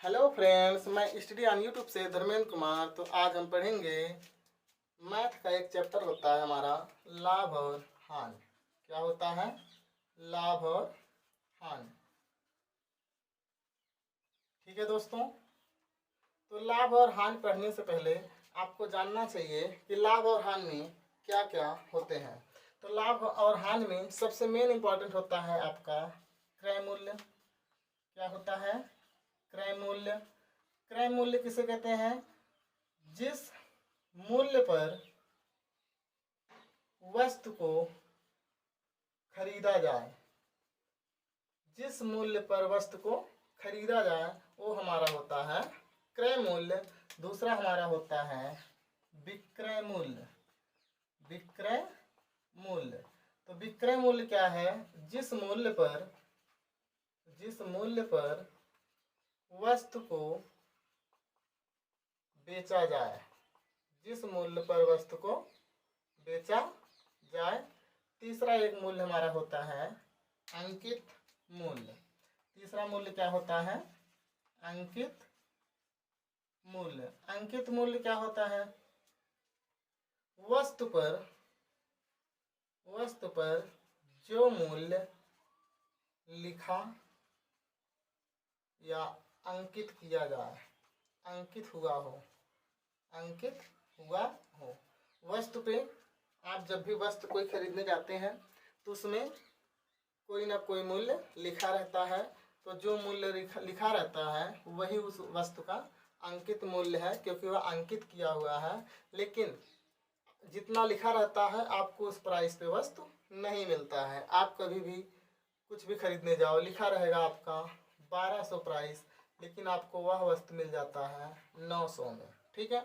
Hello friends, मैं study on YouTube से धर्मेंद्र कुमार। तो आज हम पढ़ेंगे मैथ का एक चैप्टर होता है हमारा लाभ और हानि। क्या होता है? लाभ और हानि। ठीक है दोस्तों, तो लाभ और हानि पढ़ने से पहले आपको जानना चाहिए कि लाभ और हानि में क्या क्या होते हैं। तो लाभ और हानि में सबसे मेन इम्पॉर्टेंट होता है आपका क्रय मूल्य। क्या होता है? क्रय मूल्य। क्रय मूल्य किसे कहते हैं? जिस मूल्य पर वस्तु को खरीदा जाए, जिस मूल्य पर वस्तु को खरीदा जाए वो हमारा होता है क्रय मूल्य। दूसरा हमारा होता है विक्रय मूल्य। विक्रय मूल्य। तो विक्रय मूल्य क्या है? जिस मूल्य पर वस्तु को बेचा जाए, जिस मूल्य पर वस्तु को बेचा जाए। तीसरा एक मूल्य हमारा होता है अंकित मूल्य। तीसरा मूल्य क्या होता है? अंकित मूल्य। अंकित मूल्य क्या होता है? वस्तु पर जो मूल्य लिखा या अंकित किया जाए, अंकित हुआ हो। वस्तु पे आप जब भी वस्तु कोई खरीदने जाते हैं तो उसमें कोई ना कोई मूल्य लिखा रहता है। तो जो मूल्य लिखा रहता है वही उस वस्तु का अंकित मूल्य है, क्योंकि वह अंकित किया हुआ है। लेकिन जितना लिखा रहता है आपको उस प्राइस पे वस्तु नहीं मिलता है। आप कभी भी कुछ भी खरीदने जाओ, लिखा रहेगा आपका 1200 प्राइस, लेकिन आपको वह वस्तु मिल जाता है 900 में। ठीक है,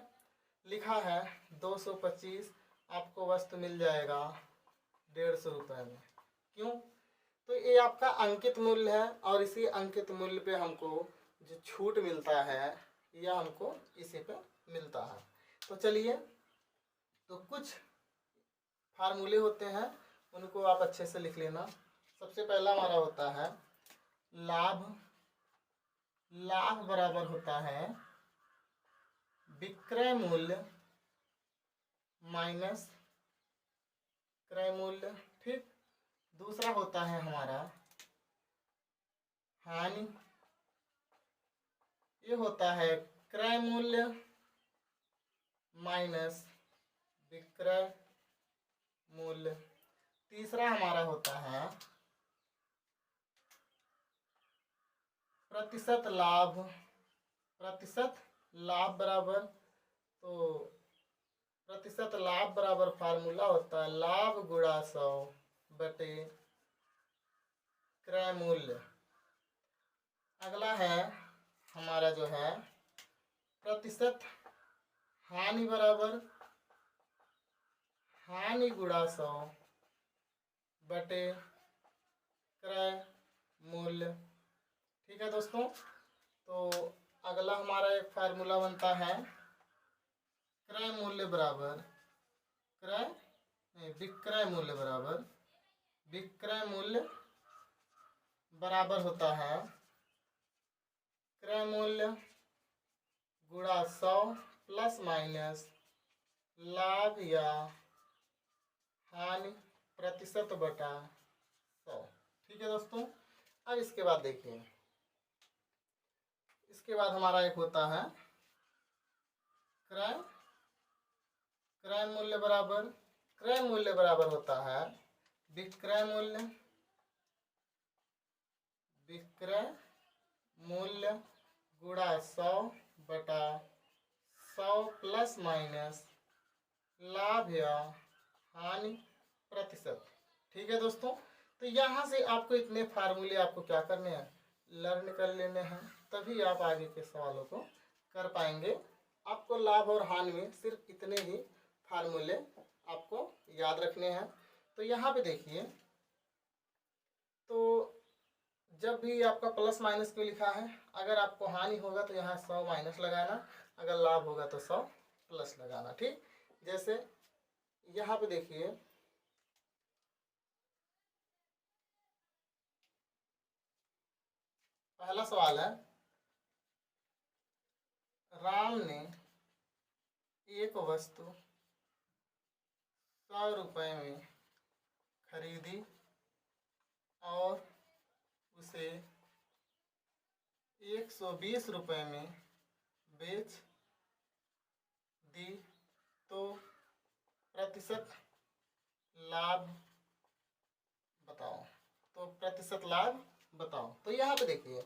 लिखा है 225, आपको वस्तु मिल जाएगा 150 रुपये में। क्यों? तो ये आपका अंकित मूल्य है, और इसी अंकित मूल्य पे हमको जो छूट मिलता है यह हमको इसी पे मिलता है। तो चलिए, तो कुछ फार्मूले होते हैं, उनको आप अच्छे से लिख लेना। सबसे पहला हमारा होता है लाभ। लाभ बराबर होता है विक्रय मूल्य माइनस क्रय मूल्य। ठीक। दूसरा होता है हमारा हानि। ये होता है क्रय मूल्य माइनस विक्रय मूल्य। तीसरा हमारा होता है प्रतिशत लाभ। प्रतिशत लाभ बराबर, तो प्रतिशत लाभ बराबर फार्मूला होता है लाभ गुणा 100 बटे क्रय मूल्य। अगला है हमारा जो है प्रतिशत हानि बराबर हानि गुणा 100 बटे क्रय मूल्य। ठीक है दोस्तों, तो अगला हमारा एक फार्मूला बनता है क्रय मूल्य बराबर विक्रय मूल्य बराबर, विक्रय मूल्य बराबर होता है क्रय मूल्य गुणा 100 प्लस माइनस लाभ या हानि प्रतिशत बटा 100। ठीक है दोस्तों, अब इसके बाद देखिए, इसके बाद हमारा एक होता है क्रय क्रय मूल्य बराबर, क्रय मूल्य बराबर होता है विक्रय मूल्य। विक्रय मूल्य गुणा 100 बटा 100 प्लस माइनस लाभ या हानि प्रतिशत। ठीक है दोस्तों, तो यहाँ से आपको इतने फार्मूले आपको क्या करने हैं? लर्न कर लेने हैं, तभी आप आगे के सवालों को कर पाएंगे। आपको लाभ और हानि में सिर्फ इतने ही फार्मूले आपको याद रखने हैं। तो यहाँ पे देखिए, तो जब भी आपका प्लस माइनस क्यों लिखा है? अगर आपको हानि होगा तो यहाँ 100 माइनस लगाना, अगर लाभ होगा तो 100 प्लस लगाना। ठीक, जैसे यहाँ पे देखिए, पहला सवाल है राम ने एक वस्तु 100 रुपये में खरीदी और उसे 120 रुपये में बेच दी तो प्रतिशत लाभ बताओ। तो प्रतिशत लाभ बताओ। तो यहाँ पे देखिए,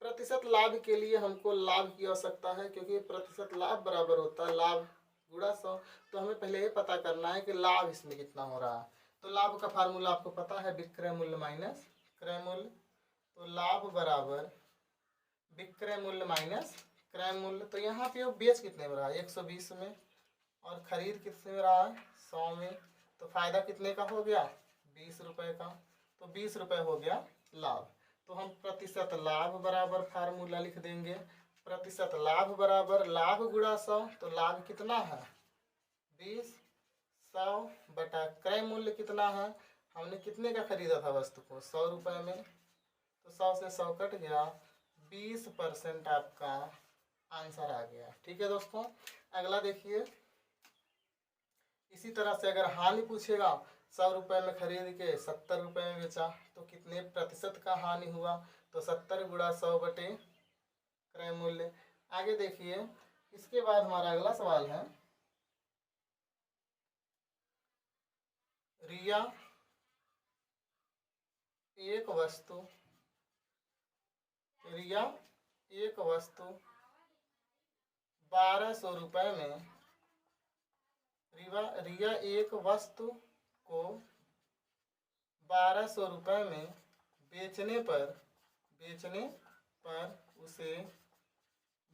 प्रतिशत लाभ के लिए हमको लाभ की आवश्यकता है, क्योंकि प्रतिशत लाभ बराबर होता है लाभ गुणा 100। तो हमें पहले ये पता करना है कि लाभ इसमें कितना हो रहा है। तो लाभ का फार्मूला आपको पता है, विक्रय मूल्य माइनस क्रय मूल्य। तो लाभ बराबर विक्रय मूल्य माइनस क्रय मूल्य। तो यहाँ पे वो बेच कितने में रहा है, 120 में, और खरीद कितने में रहा है, 100 में। तो फायदा कितने का हो गया, 20 रुपये का। तो 20 रुपये हो गया लाभ। तो हम प्रतिशत लाभ बराबर फार्मूला लिख देंगे, प्रतिशत लाभ बराबर लाभ गुणा 100। तो लाभ कितना है, 20, 100 बटा क्रय मूल्य कितना है, हमने कितने का खरीदा था वस्तु को, 100 रुपये में। तो 100 से 100 कट गया, 20% आपका आंसर आ गया। ठीक है दोस्तों, अगला देखिए। इसी तरह से अगर हानि पूछेगा, 100 रुपये में खरीद के 70 रुपये में बेचा, तो कितने प्रतिशत का हानि हुआ। तो 70 गुणा 100 बटे क्रय मूल्य। आगे देखिए, इसके बाद हमारा अगला सवाल है, रिया एक वस्तु 1200 रुपये में, रिया एक वस्तु को 1200 रुपये में बेचने पर उसे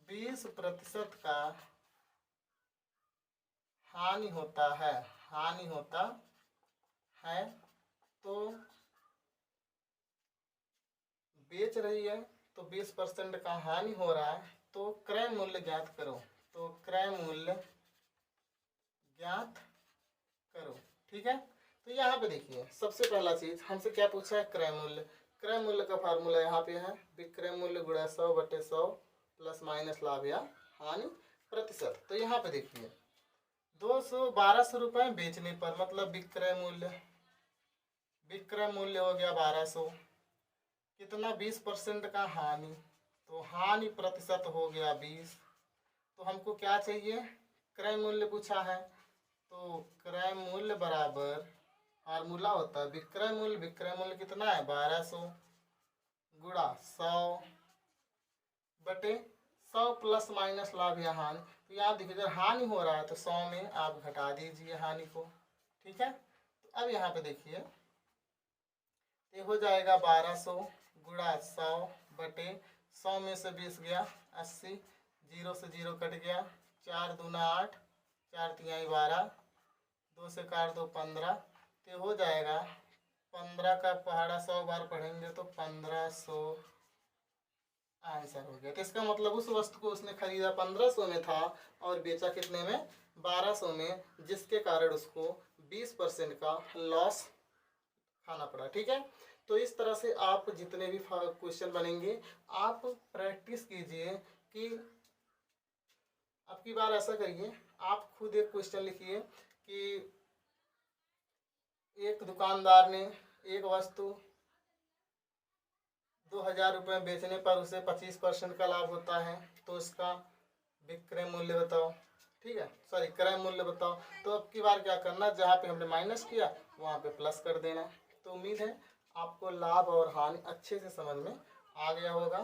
20% का हानि होता है। तो बेच रही है तो 20% का हानि हो रहा है, तो क्रय मूल्य ज्ञात करो। तो क्रय मूल्य ज्ञात करो। ठीक है, तो यहाँ पे देखिए, सबसे पहला चीज हमसे क्या पूछा है, क्रय मूल्य। क्रय मूल्य का फार्मूला यहाँ पे है, विक्रय मूल्य गुणा 100 बटे 100 प्लस माइनस लाभ या हानि प्रतिशत। तो यहाँ पे देखिए, 1200 रुपये बेचने पर, मतलब विक्रय मूल्य हो गया 1200, कितना, 20% का हानि। तो हानि प्रतिशत हो गया 20। तो हमको क्या चाहिए, क्रय मूल्य पूछा है। तो क्रय मूल्य बराबर फार्मूला होता है विक्रय मूल्य कितना है, 1200 गुणा 100 बटे 100 प्लस माइनस लाभ या हानि। तो यहाँ देखिए, अगर हानि हो रहा है तो 100 में आप घटा दीजिए हानि को। ठीक है, तो अब यहाँ पे देखिए, ये हो जाएगा 1200 गुणा 100 बटे 100 में से 20 गया 80, 0 से 0 कट गया, 4 दूना 8, 4 तिहाई 12, 2 से काट दो 15। तो हो जाएगा 15 का पहाड़ा 100 बार पढ़ेंगे तो 1500 आंसर हो गया। तो इसका मतलब उस वस्तु को उसने खरीदा 1500 में था और बेचा कितने में, 1200 में, जिसके कारण उसको 20% का लॉस खाना पड़ा। ठीक है, तो इस तरह से आप जितने भी क्वेश्चन बनेंगे आप प्रैक्टिस कीजिए कि अब की बार ऐसा करिए, आप खुद एक क्वेश्चन लिखिए कि एक दुकानदार ने एक वस्तु 2000 रुपये बेचने पर उसे 25% का लाभ होता है, तो इसका विक्रय मूल्य बताओ। ठीक है, सॉरी क्रय मूल्य बताओ। तो अब की बार क्या करना, जहाँ पे हमने माइनस किया वहाँ पे प्लस कर देना। तो उम्मीद है आपको लाभ और हानि अच्छे से समझ में आ गया होगा।